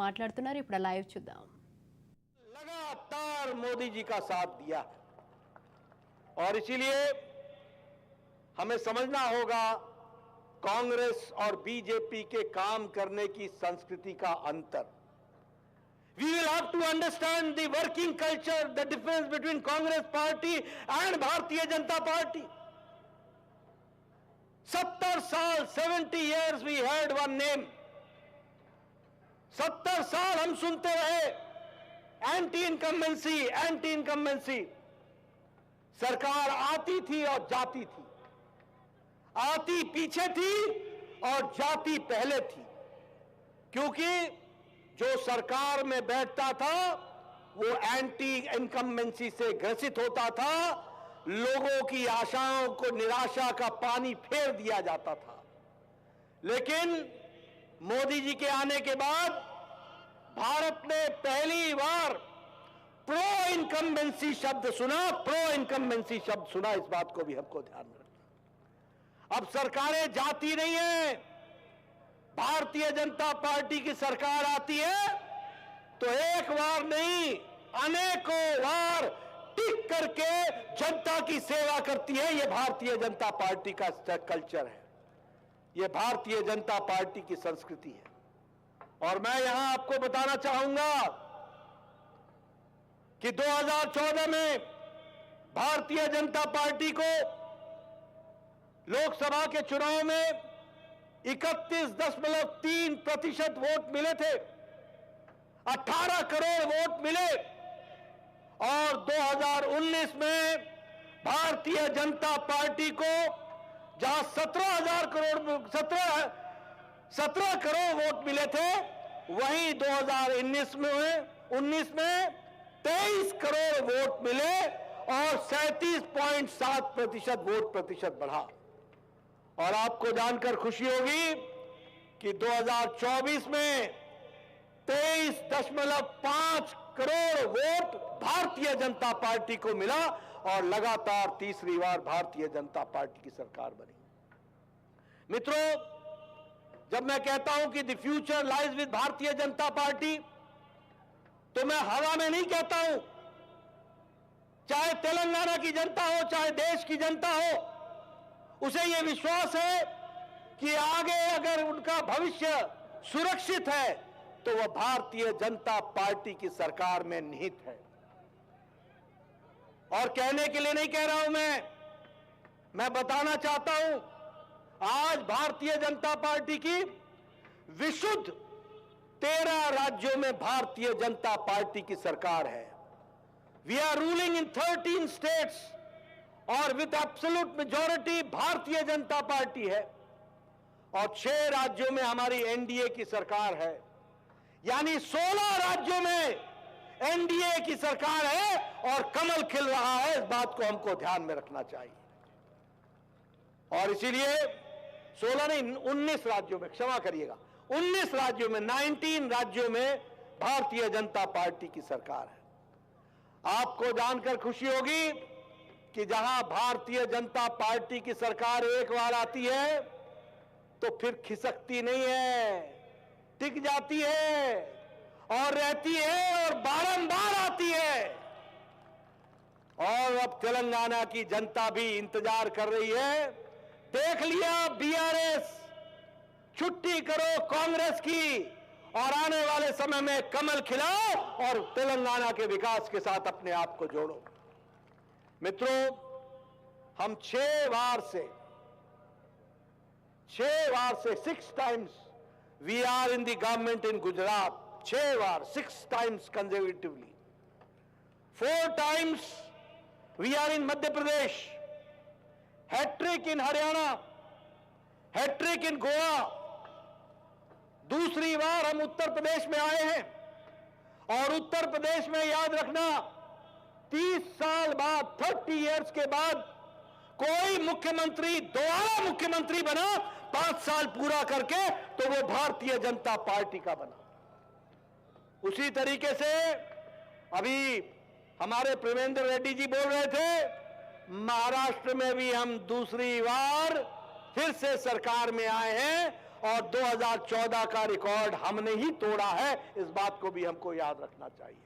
మాట్లాడుతున్నారు. ఇప్పుడు లైవ్ చూద్దాం. लगातार मोदी जी का साथ दिया और इसीलिए हमें समझना होगा कांग्रेस और बीजेपी के काम करने की संस्कृति का अंतर. We will have to understand the working culture, the difference between Congress party and Bharatiya Janata Party. 70 साल 70 years we heard one name. 70 साल हम सुनते रहे एंटी इनकम्बेंसी. सरकार आती थी और जाती थी, आती पीछे थी और जाती पहले थी, क्योंकि जो सरकार में बैठता था वो एंटी इनकम्बेंसी से ग्रसित होता था. लोगों की आशाओं को निराशा का पानी फेर दिया जाता था. लेकिन मोदी जी के आने के बाद भारत ने पहली बार प्रो इनकम्बेंसी शब्द सुना. इस बात को भी हमको ध्यान में रखना. अब सरकारें जाती नहीं है, भारतीय जनता पार्टी की सरकार आती है तो एक बार नहीं अनेकों बार टिक करके जनता की सेवा करती है. यह भारतीय जनता पार्टी का कल्चर है, यह भारतीय जनता पार्टी की संस्कृति है. और मैं यहां आपको बताना चाहूंगा कि 2014 में भारतीय जनता पार्टी को लोकसभा के चुनाव में 31.3% वोट मिले थे, 18 करोड़ वोट मिले. और 2019 में भारतीय जनता पार्टी को जहां 17 करोड़ वोट मिले थे, वहीं 2019 में 23 करोड़ वोट मिले और 37.7% वोट प्रतिशत बढ़ा. और आपको जानकर खुशी होगी कि 2024 में 23.5 करोड़ वोट भारतीय जनता पार्टी को मिला और लगातार तीसरी बार भारतीय जनता पार्टी की सरकार बनी. मित्रों, जब मैं कहता हूं कि द फ्यूचर लाइज विद भारतीय जनता पार्टी, तो मैं हवा में नहीं कहता हूं. चाहे तेलंगाना की जनता हो, चाहे देश की जनता हो, उसे यह विश्वास है कि आगे अगर उनका भविष्य सुरक्षित है तो वह भारतीय जनता पार्टी की सरकार में निहित है. और कहने के लिए नहीं कह रहा हूं मैं बताना चाहता हूं, आज भारतीय जनता पार्टी की विशुद्ध 13 राज्यों में भारतीय जनता पार्टी की सरकार है. We are ruling in 13 states और with absolute majority Bharatiya Janata party है. और 6 राज्यों में हमारी एनडीए की सरकार है, यानी 16 राज्यों में एनडीए की सरकार है और कमल खिल रहा है. इस बात को हमको ध्यान में रखना चाहिए. और इसीलिए 16 नहीं 19 राज्यों में, क्षमा करिएगा, 19 राज्यों में, 19 राज्यों में भारतीय जनता पार्टी की सरकार है. आपको जानकर खुशी होगी कि जहां भारतीय जनता पार्टी की सरकार एक बार आती है तो फिर खिसकती नहीं है, टिक जाती है और रहती है और बारंबार आती है. और अब तेलंगाना की जनता भी इंतजार कर रही है. देख लिया बीआरएस, छुट्टी करो कांग्रेस की और आने वाले समय में कमल खिलाओ और तेलंगाना के विकास के साथ अपने आप को जोड़ो. मित्रों, हम 6 बार से 6 times we are in the government in Gujarat. 6 bar, 6 times consecutively. 4 times we are in Madhya Pradesh. Hattrick in Haryana, hattrick in Goa. दूसरी बार हम उत्तर प्रदेश में आए हैं. और उत्तर प्रदेश में याद रखना, 30 साल बाद, 30 years के बाद कोई मुख्यमंत्री दोबारा मुख्यमंत्री बना 5 साल पूरा करके तो वो भारतीय जनता पार्टी का बना. उसी तरीके से अभी हमारे प्रेमेंद्र रेड्डी जी बोल रहे थे, महाराष्ट्र में भी हम दूसरी बार फिर से सरकार में आए हैं और 2014 का रिकॉर्ड हमने ही तोड़ा है, इस बात को भी हमको याद रखना चाहिए।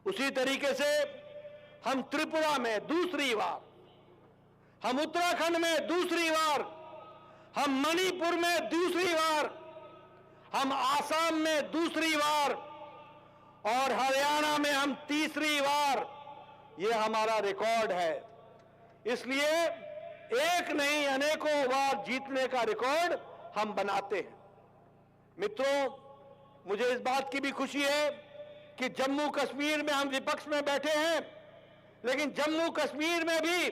उसी तरीके से हम त्रिपुरा में दूसरी बार, हम उत्तराखंड में दूसरी बार, हम मणिपुर में दूसरी बार, हम आसाम में दूसरी बार और हरियाणा में हम तीसरी बार, ये हमारा रिकॉर्ड है। इसलिए एक नहीं अनेकों बार जीतने का रिकॉर्ड हम बनाते हैं। मित्रों, मुझे इस बात की भी खुशी है कि जम्मू कश्मीर में हम विपक्ष में बैठे हैं, लेकिन जम्मू कश्मीर में भी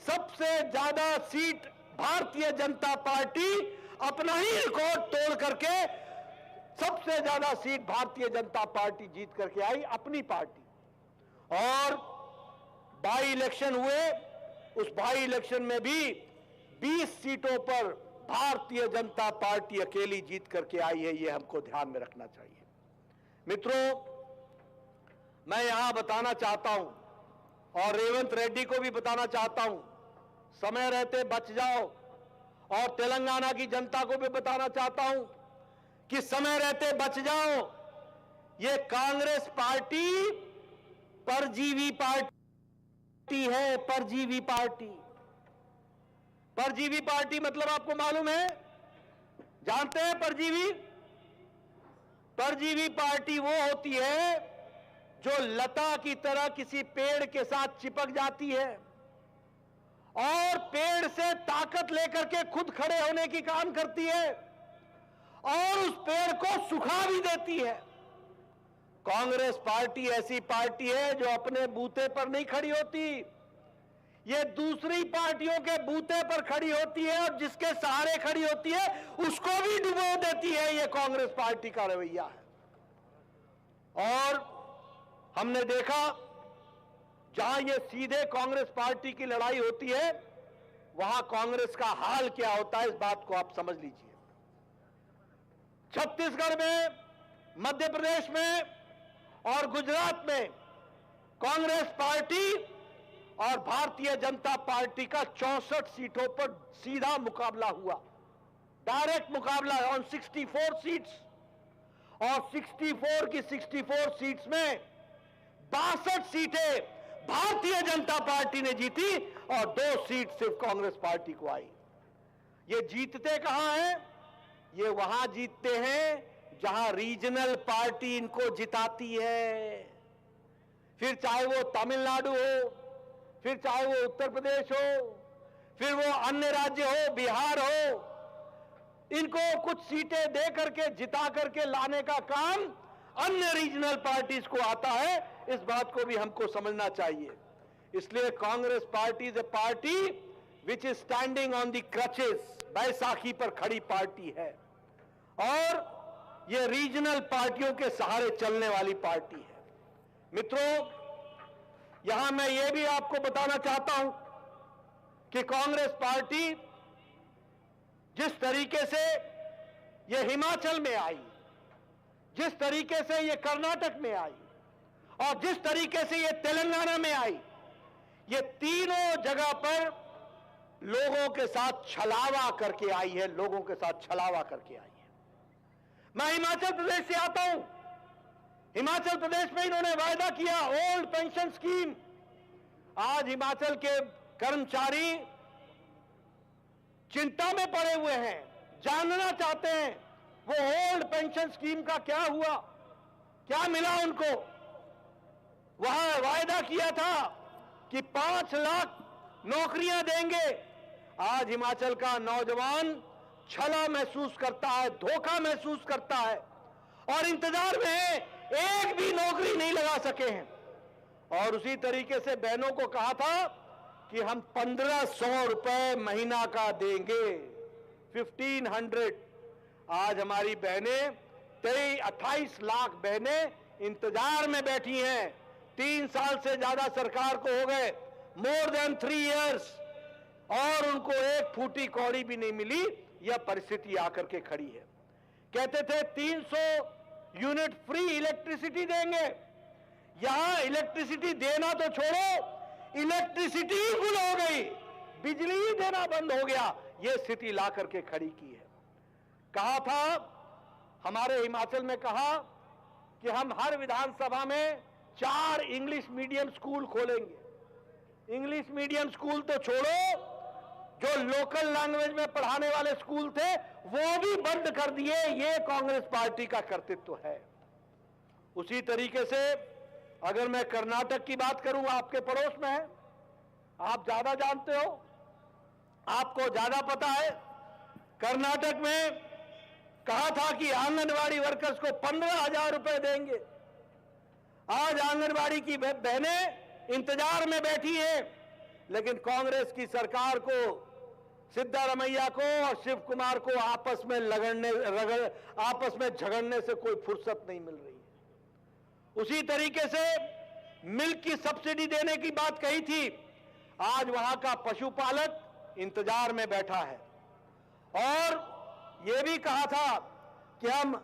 सबसे ज्यादा सीट भारतीय जनता पार्टी अपना ही रिकॉर्ड तोड़ करके सबसे ज्यादा सीट भारतीय जनता पार्टी जीत करके आई, अपनी पार्टी। और बाई इलेक्शन हुए, उस बाई इलेक्शन में भी 20 सीटों पर भारतीय जनता पार्टी अकेली जीत करके आई है, ये हमको ध्यान में रखना चाहिए। मित्रों, मैं यहां बताना चाहता हूं और रेवंत रेड्डी को भी बताना चाहता हूं, समय रहते बच जाओ, और तेलंगाना की जनता को भी बताना चाहता हूं कि समय रहते बच जाओ। ये कांग्रेस पार्टी परजीवी पार्टी है, परजीवी पार्टी। परजीवी पार्टी मतलब आपको मालूम है, जानते हैं परजीवी? परजीवी पार्टी वो होती है जो लता की तरह किसी पेड़ के साथ चिपक जाती है और पेड़ से ताकत लेकर के खुद खड़े होने की काम करती है और उस पेड़ को सुखा भी देती है। कांग्रेस पार्टी ऐसी पार्टी है जो अपने बूते पर नहीं खड़ी होती, ये दूसरी पार्टियों के बूते पर खड़ी होती है और जिसके सहारे खड़ी होती है उसको भी डुबो देती है। ये कांग्रेस पार्टी का रवैया है। और हमने देखा जहां ये सीधे कांग्रेस पार्टी की लड़ाई होती है, वहां कांग्रेस का हाल क्या होता है, इस बात को आप समझ लीजिए। छत्तीसगढ़ में, मध्य प्रदेश में और गुजरात में कांग्रेस पार्टी और भारतीय जनता पार्टी का 64 सीटों पर सीधा मुकाबला हुआ, डायरेक्ट मुकाबला ऑन 64 सीट्स। और 64 की 64 सीट्स में 62 सीटें भारतीय जनता पार्टी ने जीती और 2 सीट सिर्फ कांग्रेस पार्टी को आई। ये जीतते कहां हैं? ये वहां जीतते हैं जहां रीजनल पार्टी इनको जिताती है। फिर चाहे वो तमिलनाडु हो, फिर चाहे वो उत्तर प्रदेश हो, फिर वो अन्य राज्य हो, बिहार हो, इनको कुछ सीटें दे करके जिता करके लाने का काम अन्य रीजनल पार्टीज को आता है। इस बात को भी हमको समझना चाहिए। इसलिए Congress party is a party which is standing on the crutches, Baisakhi पर खड़ी पार्टी है और ये रीजनल पार्टियों के सहारे चलने वाली पार्टी है। मित्रों, यहां मैं ये भी आपको बताना चाहता हूं कि कांग्रेस पार्टी जिस तरीके से ये हिमाचल में आई, जिस तरीके से ये कर्नाटक में आई और जिस तरीके से ये तेलंगाना में आई, ये तीनों जगह पर लोगों के साथ छलावा करके आई है, लोगों के साथ छलावा करके आई है। मैं हिमाचल प्रदेश से आता हूं। हिमाचल प्रदेश में इन्होंने वायदा किया ओल्ड पेंशन स्कीम। आज हिमाचल के कर्मचारी चिंता में पड़े हुए हैं, जानना चाहते हैं वो ओल्ड पेंशन स्कीम का क्या हुआ, क्या मिला उनको। वहां वायदा किया था कि 5 लाख नौकरियां देंगे। आज हिमाचल का नौजवान छला महसूस करता है, धोखा महसूस करता है और इंतजार में है, एक भी नौकरी नहीं लगा सके हैं। और उसी तरीके से बहनों को कहा था कि हम 1500 रुपए महीना का देंगे, 1500। आज हमारी बहनें 28 लाख बहनें इंतजार में बैठी हैं। 3 साल से ज्यादा सरकार को हो गए, मोर देन 3 इयर्स, और उनको एक फूटी कौड़ी भी नहीं मिली। यह परिस्थिति आकर के खड़ी है। कहते थे 300 यूनिट फ्री इलेक्ट्रिसिटी देंगे। यहां इलेक्ट्रिसिटी देना तो छोड़ो, इलेक्ट्रिसिटी ही गुल हो गई, बिजली ही देना बंद हो गया। यह स्थिति ला करके खड़ी की है। कहा था, हमारे हिमाचल में कहा कि हम हर विधानसभा में 4 इंग्लिश मीडियम स्कूल खोलेंगे। इंग्लिश मीडियम स्कूल तो छोड़ो, जो लोकल लैंग्वेज में पढ़ाने वाले स्कूल थे वो भी बंद कर दिए। ये कांग्रेस पार्टी का कर्तृत्व है। उसी तरीके से अगर मैं कर्नाटक की बात करूं, आपके पड़ोस में है, आप ज्यादा जानते हो, आपको ज्यादा पता है। कर्नाटक में कहा था कि आंगनवाड़ी वर्कर्स को 15,000 रुपए देंगे। आज आंगनवाड़ी की बहनें इंतजार में बैठी हैं, लेकिन कांग्रेस की सरकार को, सिद्धारमैया को और शिव कुमार को आपस में झगड़ने से कोई फुर्सत नहीं मिल रही है। उसी तरीके से मिल्क की सब्सिडी देने की बात कही थी, आज वहां का पशुपालक इंतजार में बैठा है। और यह भी कहा था कि हम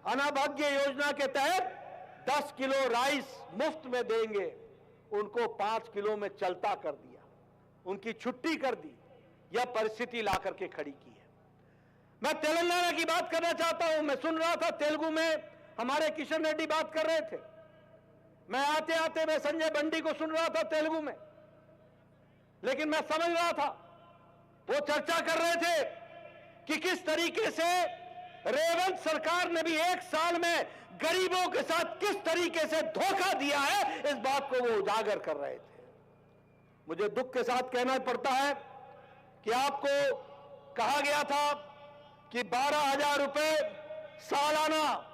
अन्नभाग्य योजना के तहत 10 किलो राइस मुफ्त में देंगे, उनको 5 किलो में चलता कर दिया, उनकी छुट्टी कर दी। यह परिस्थिति ला करके खड़ी की है। मैं तेलंगाना की बात करना चाहता हूं। मैं सुन रहा था तेलुगु में हमारे किशन रेड्डी बात कर रहे थे। मैं आते आते मैं संजय बंडी को सुन रहा था तेलुगु में, लेकिन मैं समझ रहा था वो चर्चा कर रहे थे कि किस तरीके से रेवंत सरकार ने भी 1 साल में गरीबों के साथ किस तरीके से धोखा दिया है, इस बात को वो उजागर कर रहे थे। मुझे दुख के साथ कहना पड़ता है कि आपको कहा गया था कि 12,000 रुपए सालाना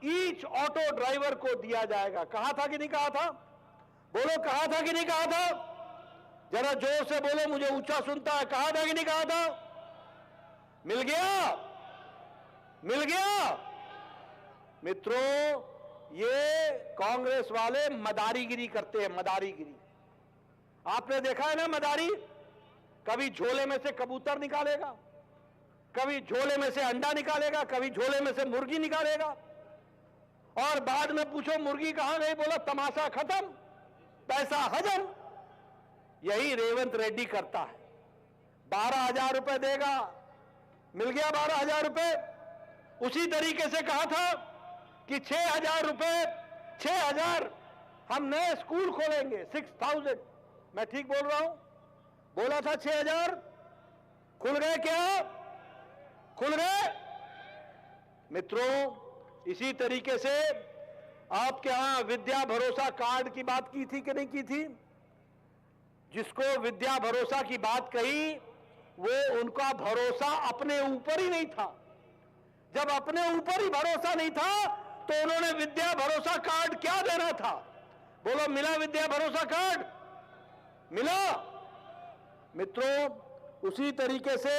ईच ऑटो ड्राइवर को दिया जाएगा। कहा था कि नहीं कहा था? बोलो, कहा था कि नहीं कहा था? जरा जोर से बोलो, मुझे ऊंचा सुनता है। कहा था कि नहीं कहा था? मिल गया? मिल गया? मित्रों, ये कांग्रेस वाले मदारीगिरी करते हैं, मदारीगिरी। आपने देखा है ना मदारी? कभी झोले में से कबूतर निकालेगा, कभी झोले में से अंडा निकालेगा, कभी झोले में से मुर्गी निकालेगा, और बाद में पूछो मुर्गी कहां गई, बोला तमाशा खत्म, पैसा हजम। यही रेवंत रेड्डी करता है। 12,000 रुपए देगा, मिल गया 12,000 रुपए। उसी तरीके से कहा था कि 6,000 रुपए, 6,000 हम नए स्कूल खोलेंगे, 6,000। मैं ठीक बोल रहा हूं? बोला था 6,000, खुल गए क्या? खुल गए? मित्रों, इसी तरीके से आपके यहां विद्या भरोसा कार्ड की बात की थी कि नहीं की थी? जिसको विद्या भरोसा की बात कही, वो उनका भरोसा अपने ऊपर ही नहीं था। जब अपने ऊपर ही भरोसा नहीं था तो उन्होंने विद्या भरोसा कार्ड क्या देना था? बोलो, मिला विद्या भरोसा कार्ड? मिला? मित्रों, उसी तरीके से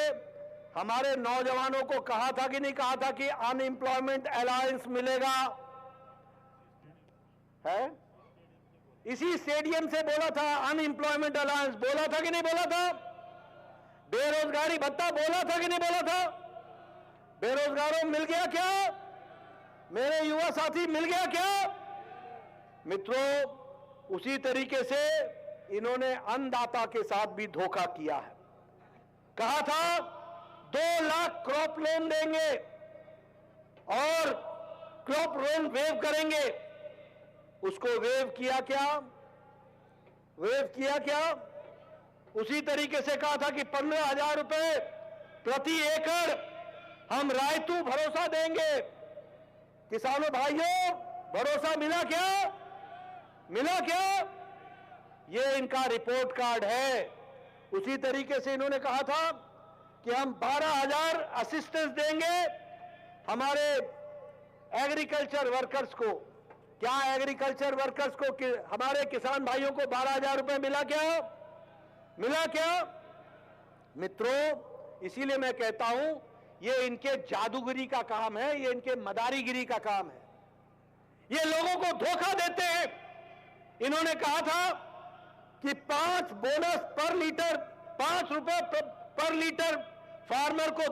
हमारे नौजवानों को कहा था कि नहीं कहा था कि अनएम्प्लॉयमेंट अलायंस मिलेगा? है? इसी स्टेडियम से बोला था अनएम्प्लॉयमेंट अलायंस, बोला था कि नहीं बोला था? बेरोजगारी भत्ता बोला था कि नहीं बोला था? बेरोजगारों मिल गया क्या? मेरे युवा साथी मिल गया क्या? मित्रों, उसी तरीके से इन्होंने अन्नदाता के साथ भी धोखा किया है। कहा था 2 लाख क्रॉप लोन देंगे और क्रॉप लोन वेव करेंगे। उसको वेव किया क्या? वेव किया क्या? उसी तरीके से कहा था कि 15,000 रुपए प्रति एकड़ हम रायतू भरोसा देंगे। किसानों भाइयों, भरोसा मिला क्या? मिला क्या? ये इनका रिपोर्ट कार्ड है। उसी तरीके से इन्होंने कहा था कि हम 12,000 असिस्टेंस देंगे हमारे एग्रीकल्चर वर्कर्स को। क्या एग्रीकल्चर वर्कर्स को, हमारे किसान भाइयों को 12,000 रुपए मिला क्या? मिला क्या? मित्रों, इसीलिए मैं कहता हूं, ये इनके जादूगिरी का काम है, ये इनके मदारीगिरी का काम है। ये लोगों को धोखा देते हैं। इन्होंने कहा था कि 5 बोनस पर लीटर, 5 रुपए पर लीटर फार्मर को